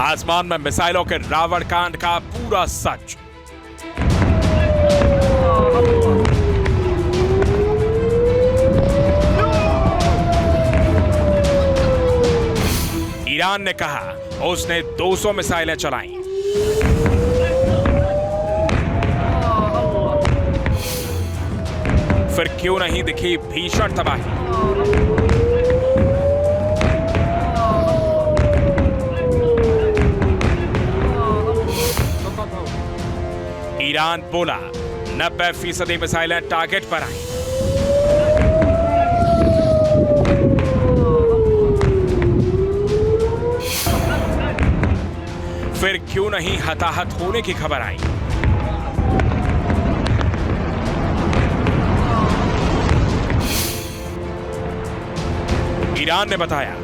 आसमान में मिसाइलों के रावण कांड का पूरा सच। ईरान ने कहा उसने 200 मिसाइलें चलाई। फिर क्यों नहीं दिखी भीषण तबाही? ईरान बोला 90% मिसाइलें टारगेट पर आई। फिर क्यों नहीं हताहत होने की खबर आई? ईरान ने बताया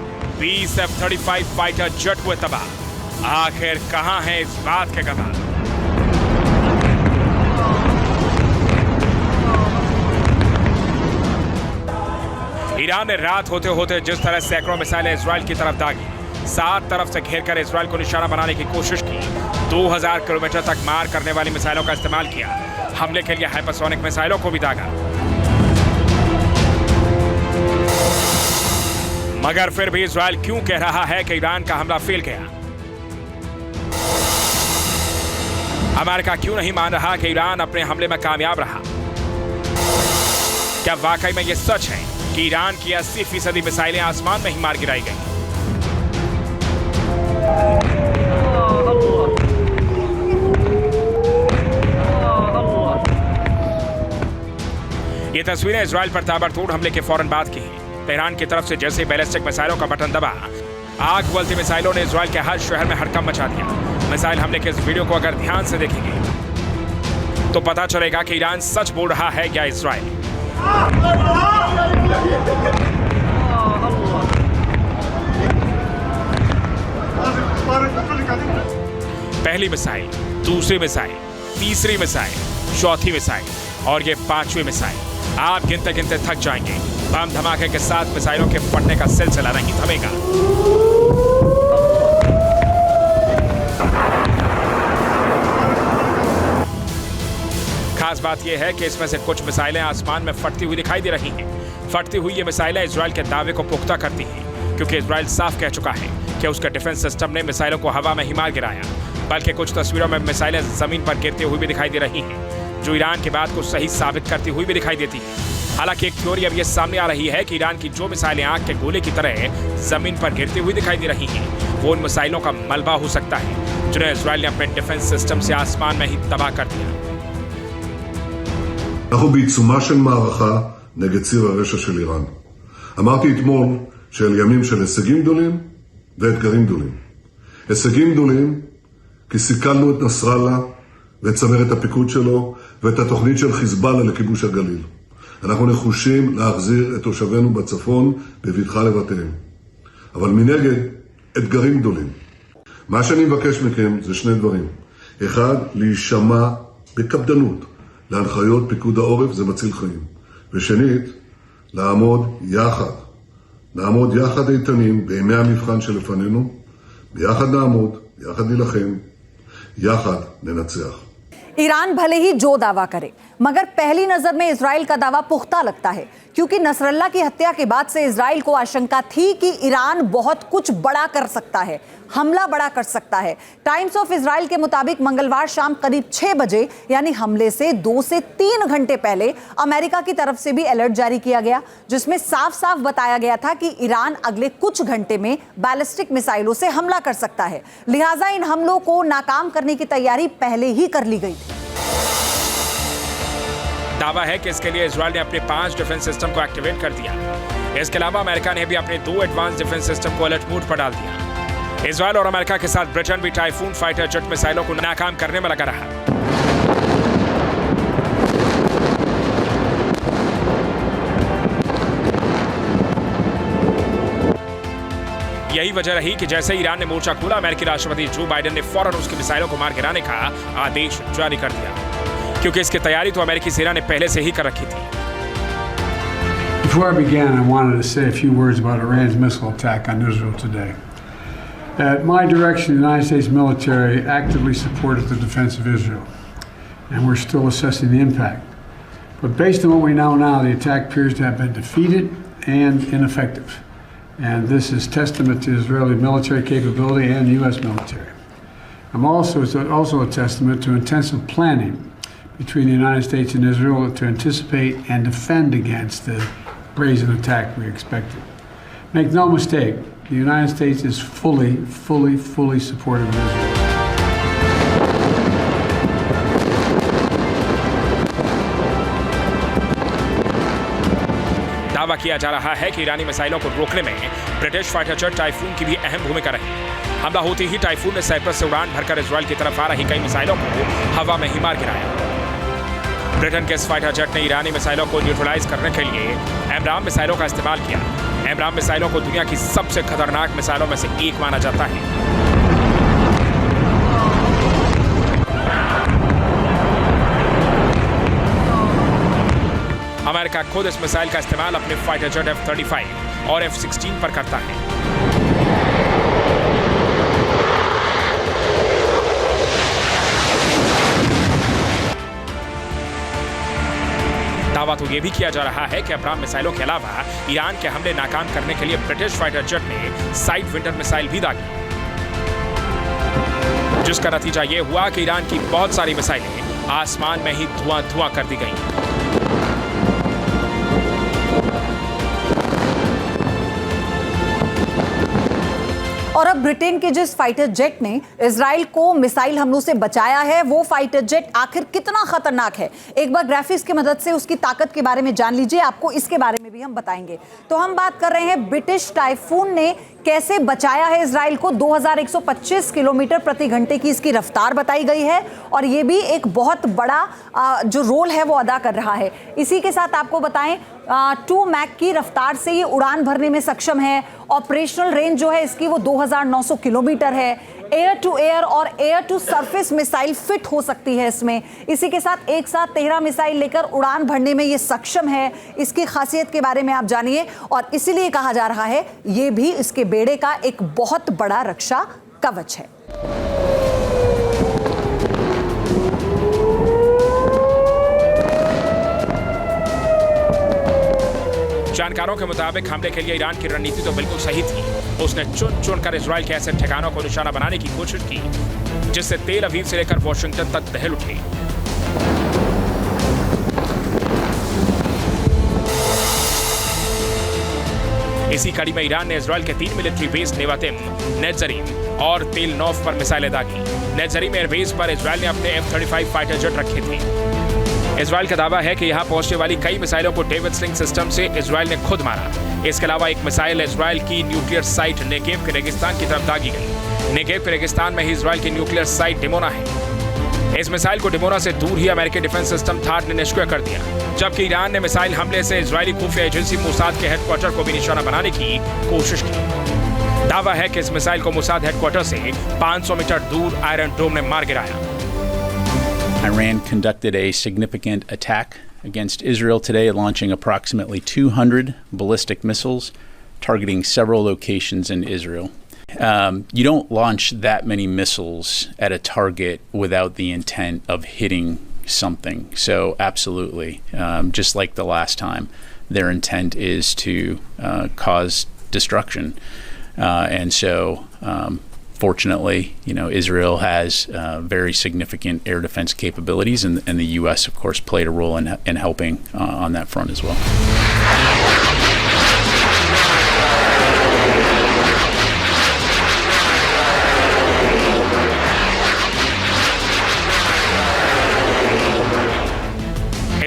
20 F-35 फाइटर जेट हुए तबाह। आखिर कहां है इस बात के गवाह? ईरान ने रात होते होते जिस तरह सैकड़ों मिसाइलें इजराइल की तरफ दागी, 7 तरफ से घेरकर इजराइल को निशाना बनाने की कोशिश की, 2000 किलोमीटर तक मार करने वाली मिसाइलों का इस्तेमाल किया, हमले के लिए हाइपरसोनिक मिसाइलों को भी दागा। मगर फिर भी इजराइल क्यों कह रहा है कि ईरान का हमला फेल गया? अमेरिका क्यों नहीं मान रहा कि ईरान अपने हमले में कामयाब रहा? क्या वाकई में यह सच है कि ईरान की 80% मिसाइलें आसमान में ही मार गिराई गई? ये तस्वीरें इजराइल पर ताबड़तोड़ हमले के फौरन बाद की हैं। तेहरान की तरफ से जैसे बैलिस्टिक मिसाइलों का बटन दबा, आग उगलती मिसाइलों ने इजराइल के हर शहर में हड़कंप मचा दिया। मिसाइल हमले के इस वीडियो को अगर ध्यान से देखेंगे तो पता चलेगा कि ईरान सच बोल रहा है या इजराइल। पहली मिसाइल, दूसरी मिसाइल, तीसरी मिसाइल, चौथी मिसाइल और ये 5वीं मिसाइल। आप गिनते गिनते थक जाएंगे। बम धमाके के साथ मिसाइलों के फटने का सिलसिला नहीं थमेगा। खास बात यह है कि इसमें से कुछ मिसाइलें आसमान में फटती हुई दिखाई दे रही हैं। फटती हुई ये मिसाइलें इजराइल के दावे को पुख्ता करती हैं, क्योंकि इजराइल साफ कह चुका है कि उसके डिफेंस सिस्टम ने मिसाइलों को हवा में ही मार गिराया। बल्कि कुछ तस्वीरों में मिसाइलें जमीन पर गिरती हुई भी दिखाई दे रही हैं, जो ईरान की बात को सही साबित करती हुई भी दिखाई देती है। हालांकि एक थ्योरी अब यह सामने आ रही है कि ईरान की जो मिसाइलें आग के गोले की तरह जमीन पर गिरती हुई दिखाई दे रही हैं, वो उन मिसाइलों का मलबा हो सकता है, जिन्हें इजराइल ने अपने डिफेंस सिस्टम से आसमान में ही तबाह कर दिया। אנחנו בעיצומה של מערכה נגד ציר הרשע של איראן. אמרתי אתמול שאלה ימים של הישגים גדולים ואתגרים גדולים. הישגים גדולים כי סיכלנו את נסראללה ואת צמרת הפיקוד שלו ואת התוכנית של חיזבאללה לכיבוש הגליל. אנחנו נחושים להחזיר את תושבינו בצפון בבטחה לבתיהם. אבל מנגד, אתגרים גדולים. מה שאני מבקש מכם זה שני דברים. אחד, להישמע בקפדנות להנחיות פיקוד העורף, זה מציל חיים. ושנית, לעמוד יחד. נעמוד יחד איתנים בימי המבחן שלפנינו. ביחד נעמוד, יחד נלחם, יחד ננצח. ईरान भले ही जो दावा करे, मगर पहली नजर में इजराइल का दावा पुख्ता लगता है, क्योंकि नसरल्ला की हत्या के बाद से इजराइल को आशंका थी कि ईरान बहुत कुछ बड़ा कर सकता है, हमला बड़ा कर सकता है। टाइम्स ऑफ इजराइल के मुताबिक मंगलवार शाम करीब 6 बजे यानी हमले से 2 से 3 घंटे पहले अमेरिका की तरफ से भी अलर्ट जारी किया गया, जिसमें साफ साफ बताया गया था कि ईरान अगले कुछ घंटे में बैलिस्टिक मिसाइलों से हमला कर सकता है। लिहाजा इन हमलों को नाकाम करने की तैयारी पहले ही कर ली गई थी। दावा है कि इसके लिए इजराइल ने अपने 5 डिफेंस सिस्टम को एक्टिवेट कर दिया। इसके अलावा अमेरिका ने भी अपने 2 एडवांस डिफेंस सिस्टम को अलर्ट मोड पर डाल दिया। इजराइल और अमेरिका के साथ ब्रिटेन भी टाइफून फाइटर जेट मिसाइलों को नाकाम करने में लगा रहा। यही वजह रही कि जैसे ईरान ने मोर्चा खोला, अमेरिकी राष्ट्रपति जो बाइडेन ने फौरन उसकी मिसाइलों को मार गिराने का आदेश जारी कर दिया, क्योंकि इसकी तैयारी तो अमेरिकी सेना ने पहले से ही कर रखी थी। Before I began, I wanted to say a few words about Iran's missile attack on Israel today. At my direction, the United States military actively supported the defense of Israel, and we're still assessing the impact. But based on what we know now, the attack appears to have been defeated and ineffective. And this is testament to Israeli military capability and U.S. military. It's also a testament to intensive planning between the United States and Israel to anticipate and defend against the brazen attack we expected. Make no mistake, the United States is fully supportive of Israel. दावा किया जा रहा है कि ईरानी मिसाइलों को रोकने में ब्रिटिश फाइटर जेट टाइफून की भी अहम भूमिका रही। हमला होते ही टाइफून ने साइप्रस से उड़ान भरकर इजराइल की तरफ आ रही कई मिसाइलों को हवा में ही मार गिराया। ब्रिटेन के इस फाइटर जेट ने ईरानी मिसाइलों को न्यूट्रलाइज करने के लिए एमराम मिसाइलों का इस्तेमाल किया। एमराम मिसाइलों को दुनिया की सबसे खतरनाक मिसाइलों में से एक माना जाता है। अमेरिका खुद इस मिसाइल का इस्तेमाल अपने फाइटर जेट F-35 और F-16 पर करता है। दावा तो यह भी किया जा रहा है कि अब्राम मिसाइलों के अलावा ईरान के हमले नाकाम करने के लिए ब्रिटिश फाइटर जेट ने साइड विंटर मिसाइल भी दागी, जिसका नतीजा यह हुआ कि ईरान की बहुत सारी मिसाइलें आसमान में ही धुआं कर दी गईं। और अब ब्रिटेन के जिस फाइटर जेट ने इजराइल को मिसाइल हमलों से बचाया है, वो फाइटर जेट आखिर कितना खतरनाक है, एक बार ग्राफिक्स की मदद से उसकी ताकत के बारे में जान लीजिए। आपको इसके बारे में भी हम बताएंगे। तो हम बात कर रहे हैं ब्रिटिश टाइफून ने कैसे बचाया है इजराइल को। 2125 किलोमीटर प्रति घंटे की इसकी रफ्तार बताई गई है और ये भी एक बहुत बड़ा जो रोल है वो अदा कर रहा है। इसी के साथ आपको बताएं 2 मैक की रफ्तार से ये उड़ान भरने में सक्षम है। ऑपरेशनल रेंज जो है इसकी वो 2900 किलोमीटर है। एयर टू एयर और air to surface missile fit हो सकती है इसमें। इसी के साथ एक साथ 13 मिसाइल लेकर उड़ान भरने में ये सक्षम है। इसकी खासियत के बारे में आप जानिए और इसीलिए कहा जा रहा है ये भी इसके बेड़े का एक बहुत बड़ा रक्षा कवच है। जानकारों के मुताबिक हमले के लिए ईरान की रणनीति तो बिल्कुल सही थी। उसने चुन कर इजराइल के ऐसे ठिकानों को निशाना बनाने की कोशिश की जिससे तेल अवीव से लेकर वॉशिंगटन तक दहल उठे। इसी कड़ी में ईरान ने इजराइल के 3 मिलिट्री बेस नेवातिम, नेत्जरीम और तेल नौफ पर मिसाइलें दागी। नेत्जरीम एयरबेस पर इजराइल ने अपने F-35 फाइटर जेट रखे थे। इजराइल का दावा है कि यहां पहुंचने वाली कई मिसाइलों को डेविड स्लिंग सिस्टम से इजराइल ने खुद मारा। इसके अलावा एक मिसाइल इजराइल की न्यूक्लियर साइट नेगेव के रेगिस्तान की तरफ दागी गई। नेगेव के रेगिस्तान में ही इजराइल की न्यूक्लियर साइट डिमोना है। इस मिसाइल को डिमोना से दूर ही अमेरिकी डिफेंस सिस्टम थाड ने निष्क्रिय कर दिया, जबकि ईरान ने मिसाइल हमले से इजरायली खुफिया एजेंसी मोसाद के हेडक्वार्टर को भी निशाना बनाने की कोशिश की। दावा है कि इस मिसाइल को मोसाद हेडक्वार्टर से 500 मीटर दूर आयरन डोम ने मार गिराया। Iran conducted a significant attack against Israel today, launching approximately 200 ballistic missiles targeting several locations in Israel. You don't launch that many missiles at a target without the intent of hitting something. So absolutely, just like the last time, their intent is to cause destruction. And so fortunately, Israel has very significant air defense capabilities, and the U.S., of course, played a role in helping on that front as well.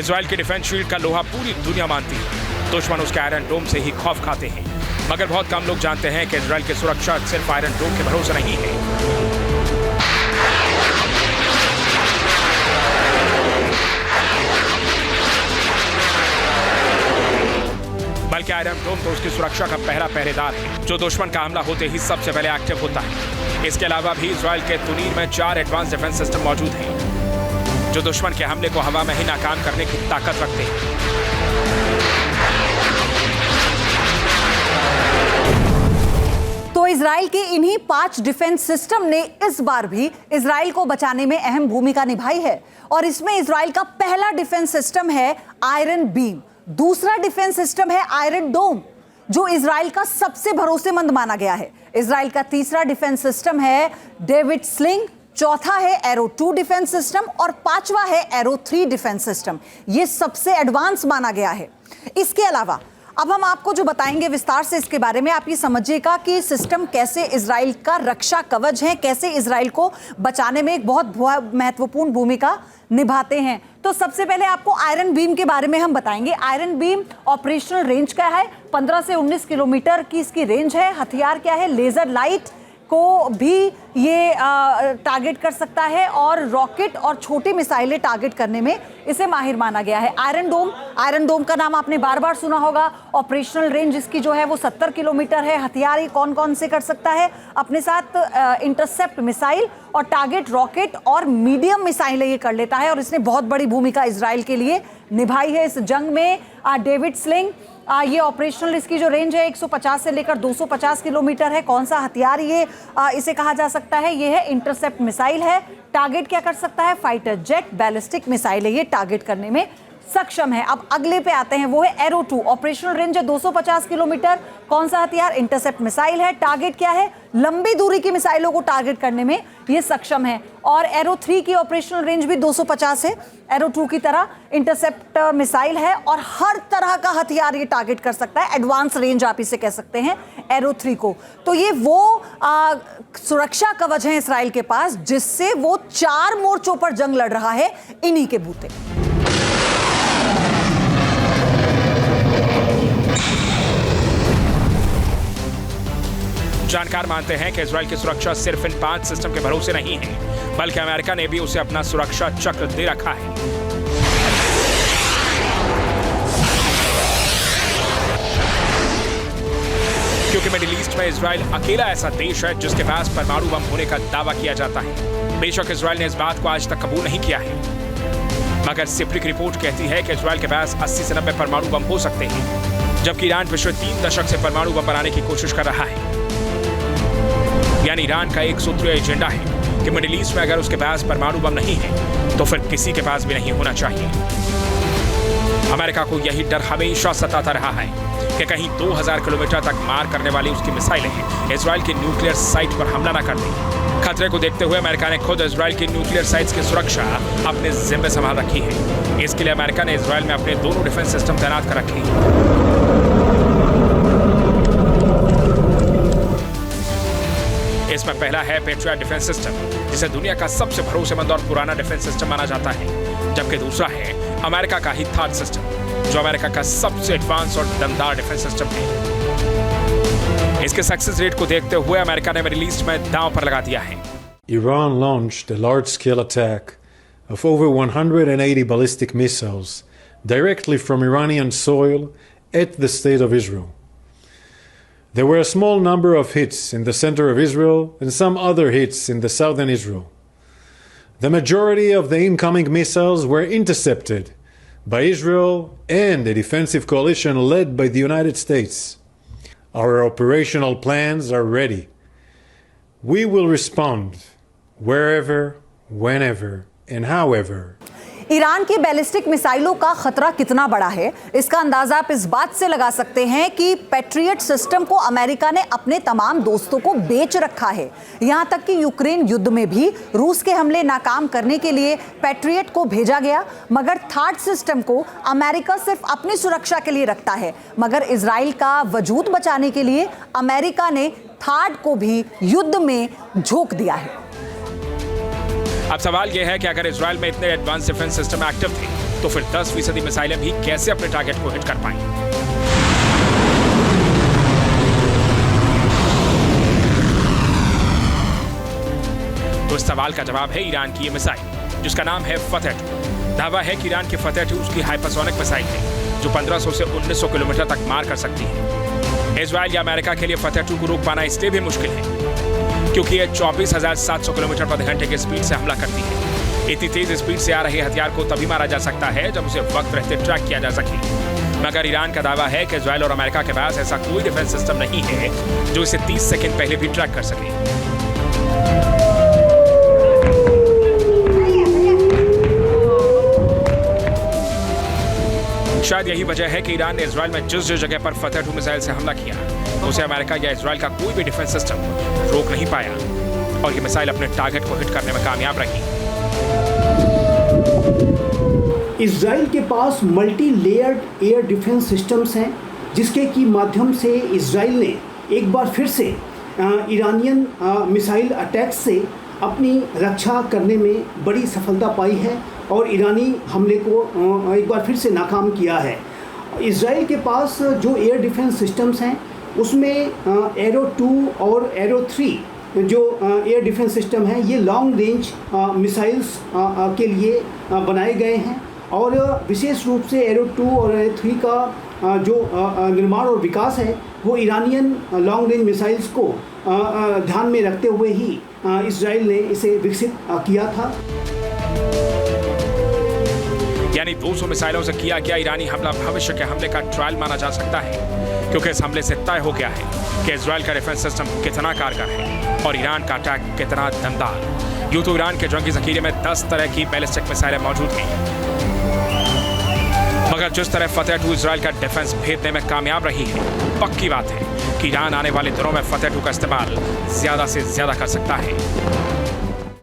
Israel के defence shield का लोहा पूरी दुनिया मानती है। दुश्मन उसके iron डोम से ही खौफ खाते हैं, मगर बहुत कम लोग जानते हैं कि इजराइल की सुरक्षा सिर्फ आयरन डोम के भरोसे नहीं है। बल्कि आयरन डोम तो उसकी सुरक्षा का पहला पहरेदार है, जो दुश्मन का हमला होते ही सबसे पहले एक्टिव होता है। इसके अलावा भी इजराइल के तुनीर में 4 एडवांस डिफेंस सिस्टम मौजूद हैं, जो दुश्मन के हमले को हवा में ही नाकाम करने की ताकत रखते हैं। तो इजराइल के इन्हीं 5 डिफेंस सिस्टम ने इस बार भी इजराइल को बचाने में अहम भूमिका निभाई है और इसमें इजराइल का पहला डिफेंस सिस्टम है आयरन बीम, दूसरा डिफेंस सिस्टम है आयरन डोम जो इजराइल का सबसे भरोसेमंद माना गया है। इजराइल का तीसरा डिफेंस सिस्टम है डेविड स्लिंग, चौथा है एरो 2 डिफेंस सिस्टम और पांचवा है एरो 3 डिफेंस सिस्टम। यह सबसे एडवांस माना गया है। इसके अलावा अब हम आपको जो बताएंगे विस्तार से इसके बारे में, आप ये समझिएगा कि सिस्टम कैसे इजराइल का रक्षा कवच है, कैसे इजराइल को बचाने में एक बहुत महत्वपूर्ण भूमिका निभाते हैं। तो सबसे पहले आपको आयरन बीम के बारे में हम बताएंगे। आयरन बीम ऑपरेशनल रेंज क्या है? 15 से 19 किलोमीटर की इसकी रेंज है। हथियार क्या है? लेजर लाइट को भी ये टारगेट कर सकता है और रॉकेट और छोटी मिसाइलें टारगेट करने में इसे माहिर माना गया है। आयरन डोम का नाम आपने बार बार सुना होगा। ऑपरेशनल रेंज इसकी जो है वो 70 किलोमीटर है। हथियार ये कौन कौन से कर सकता है? अपने साथ इंटरसेप्ट मिसाइल और टारगेट रॉकेट और मीडियम मिसाइलें ये कर लेता है और इसने बहुत बड़ी भूमिका इजराइल के लिए निभाई है इस जंग में। डेविड स्लिंग ये ऑपरेशनल इसकी जो रेंज है 150 से लेकर 250 किलोमीटर है। कौन सा हथियार ये इसे कहा जा सकता है? ये है इंटरसेप्ट मिसाइल है। टारगेट क्या कर सकता है? फाइटर जेट, बैलिस्टिक मिसाइल है, ये टारगेट करने में सक्षम है। अब अगले पे आते हैं, वो है एरो 2। ऑपरेशनल रेंज है 250 किलोमीटर। कौन सा हथियार? इंटरसेप्ट मिसाइल है। टारगेट क्या है? लंबी दूरी की मिसाइलों को टारगेट करने में ये सक्षम है। और एरो 3 की ऑपरेशनल रेंज भी 250 है। एरो 2 की तरह इंटरसेप्ट मिसाइल है और हर तरह का हथियार ये टारगेट कर सकता है। एडवांस रेंज आप इसे कह सकते हैं एरो 3 को। तो ये वो सुरक्षा कवच है इसराइल के पास जिससे वो 4 मोर्चों पर जंग लड़ रहा है इन्हीं के बूते। जानकार मानते हैं कि इजराइल की सुरक्षा सिर्फ इन 5 सिस्टम के भरोसे नहीं है, बल्कि अमेरिका ने भी उसे अपना सुरक्षा चक्र दे रखा है। क्योंकि मिडिल ईस्ट में इजराइल अकेला ऐसा देश है जिसके पास परमाणु बम होने का दावा किया जाता है। बेशक इजराइल ने इस बात को आज तक कबूल नहीं किया है, मगर स्पुतनिक रिपोर्ट कहती है कि इजराइल के पास 80 से 90 परमाणु बम हो सकते हैं, जबकि ईरान पिछले 3 दशक से परमाणु बम बनाने की कोशिश कर रहा है। यानी ईरान का एक सूत्रीय एजेंडा है कि मिडिल ईस्ट में अगर उसके पास परमाणु बम नहीं है तो फिर किसी के पास भी नहीं होना चाहिए। अमेरिका को यही डर हमेशा सताता रहा है कि कहीं 2000 किलोमीटर तक मार करने वाली उसकी मिसाइलें इजराइल की न्यूक्लियर साइट पर हमला न कर दें। खतरे को देखते हुए अमेरिका ने खुद इजराइल की न्यूक्लियर साइट्स की सुरक्षा अपने जिम्मे संभाल रखी है। इसके लिए अमेरिका ने इजराइल में अपने दोनों डिफेंस सिस्टम तैनात कर रखे हैं। इसमें पहला है पेट्रियट डिफेंस सिस्टम, जिसे दुनिया का सबसे भरोसेमंद और पुराना डिफेंस सिस्टम माना जाता है, जबकि दूसरा है अमेरिका का ही थर्ड सिस्टम, जो अमेरिका का सबसे एडवांस और दमदार डिफेंस सिस्टम है। इसके सक्सेस रेट को देखते हुए अमेरिका ने मिडिल ईस्ट में दांव पर लगा दिया है। Iran launched a large-scale attack of over 180 ballistic missiles directly from Iranian soil at the state of Israel. There were a small number of hits in the center of Israel and some other hits in the southern Israel. The majority of the incoming missiles were intercepted by Israel and a defensive coalition led by the United States. Our operational plans are ready. We will respond wherever, whenever, and however. Iran की ballistic मिसाइलों का खतरा कितना बड़ा है, इसका अंदाजा आप इस बात से लगा सकते हैं कि पैट्रियट सिस्टम को अमेरिका ने अपने तमाम दोस्तों को बेच रखा है। यहां तक कि यूक्रेन युद्ध में भी रूस के हमले नाकाम करने के लिए पैट्रियट को भेजा गया, मगर थर्ड सिस्टम को अमेरिका सिर्फ अपनी सुरक्षा के लिए रखता है। मगर इजराइल का वजूद बचाने के लिए अमेरिका ने थर्ड को भी युद्ध में झोंक दिया है। अब सवाल यह है कि अगर इजराइल में इतने एडवांस डिफेंस सिस्टम एक्टिव थे तो फिर 10% मिसाइलें भी कैसे अपने टारगेट को हिट कर पाएं? तो इस सवाल का जवाब है ईरान की ये मिसाइल, जिसका नाम है फतेह 2। दावा है कि ईरान की फतेह 2 उसकी हाइपरसोनिक मिसाइल है, जो 1500 से 1900 किलोमीटर तक मार कर सकती है। इजराइल या अमेरिका के लिए फतेह 2 को रोक पाना इसलिए भी मुश्किल है क्योंकि यह 24,700 किलोमीटर प्रति घंटे की स्पीड से हमला करती है। इतनी तेज स्पीड से आ रहे हथियार को तभी मारा जा सकता है जब उसे वक्त रहते ट्रैक किया जा सके। मगर ईरान का दावा है कि इजराइल और अमेरिका के पास ऐसा कोई डिफेंस सिस्टम नहीं है जो इसे 30 सेकंड पहले भी ट्रैक कर सके। शायद यही वजह है कि ईरान ने इजराइल में जिस जगह पर फतह 2 मिसाइल से हमला किया उसे अमेरिका या इजराइल का कोई भी डिफेंस सिस्टम रोक नहीं पाया और ये मिसाइल अपने टारगेट को हिट करने में कामयाब रही। इजराइल के पास multi layered air defence systems हैं जिसके की माध्यम से इजराइल ने एक बार फिर से ईरानियन मिसाइल अटैक्स से अपनी रक्षा करने में बड़ी सफलता पाई है और ईरानी हमले को एक बार फिर से नाकाम किया है। इजराइल के पास जो एयर डिफेंस सिस्टम्स हैं उसमें एरो 2 और एरो 3 जो एयर डिफेंस सिस्टम हैं ये लॉन्ग रेंज मिसाइल्स के लिए बनाए गए हैं और विशेष रूप से एरो 2 और एरो 3 का जो निर्माण और विकास है वो ईरानियन लॉन्ग रेंज मिसाइल्स को ध्यान में रखते हुए ही इजराइल ने इसे विकसित किया था। यानी 200 मिसाइलों से किया गया ईरानी हमला भविष्य के हमले का ट्रायल माना जा सकता है क्योंकि इस हमले से तय हो गया है कि इजराइल का डिफेंस सिस्टम कितना कारगर है और ईरान का अटैक कितना दमदार। यूं तो ईरान के जंगी जखीरे में 10 तरह की बैलिस्टिक मिसाइलें मौजूद हैं, मगर जिस तरह फतह 2 इजराइल का डिफेंस भेदने में कामयाब रही है, पक्की बात है कि ईरान आने वाले दिनों में फतह 2 का इस्तेमाल ज्यादा से ज्यादा कर सकता है।